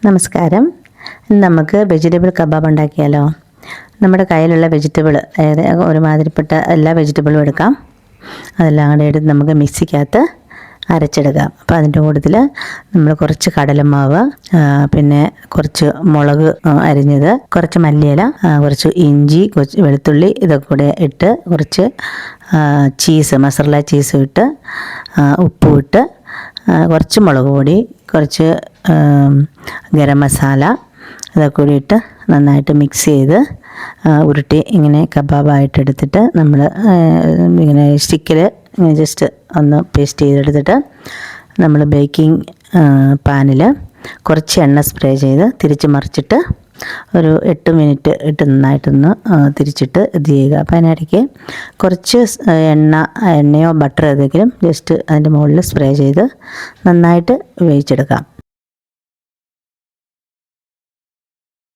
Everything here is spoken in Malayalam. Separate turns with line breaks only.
നമസ്കാരം. ഇന്ന് നമുക്ക് വെജിറ്റബിൾ കബാബ് ഉണ്ടാക്കിയാലോ? നമ്മുടെ കയ്യിലുള്ള വെജിറ്റബിൾ, അതായത് ഒരുമാതിരിപ്പെട്ട എല്ലാ വെജിറ്റബിളും എടുക്കാം. അതെല്ലാം കൂടെ എടുത്ത് നമുക്ക് മിക്സിക്കകത്ത് അരച്ചെടുക്കാം. അപ്പോൾ അതിൻ്റെ കൂട്ടത്തിൽ നമ്മൾ കുറച്ച് കടലമാവ്, പിന്നെ കുറച്ച് മുളക് അരിഞ്ഞത്, കുറച്ച് മല്ലിയില, കുറച്ച് ഇഞ്ചി, കുറച്ച് വെളുത്തുള്ളി, ഇതൊക്കെ കൂടെ ഇട്ട് കുറച്ച് ചീസ്, മസാല ചീസും ഇട്ട്, ഉപ്പും ഇട്ട്, കുറച്ച് മുളക് പൊടി, കുറച്ച് ഗരം മസാല, ഇതൊക്കെ കൂടി ഇട്ട് നന്നായിട്ട് മിക്സ് ചെയ്ത് ഉരുട്ടി ഇങ്ങനെ കബാബായിട്ട് എടുത്തിട്ട് നമ്മൾ ഇങ്ങനെ സ്റ്റിക്കിൽ ജസ്റ്റ് ഒന്ന് പേസ്റ്റ് ചെയ്തെടുത്തിട്ട് നമ്മൾ ബേക്കിംഗ് പാനിൽ കുറച്ച് എണ്ണ സ്പ്രേ ചെയ്ത് തിരിച്ച് മറിച്ചിട്ട് ഒരു 8 മിനിറ്റ് ഇട്ട് നന്നായിട്ടൊന്ന് തിരിച്ചിട്ട് ഇത് ചെയ്യുക. അപ്പോൾ അതിനിടയ്ക്ക് കുറച്ച് എണ്ണയോ ബട്ടറോ ഏതെങ്കിലും ജസ്റ്റ് അതിൻ്റെ മുകളിൽ സ്പ്രേ ചെയ്ത് നന്നായിട്ട് വേവിച്ചെടുക്കാം.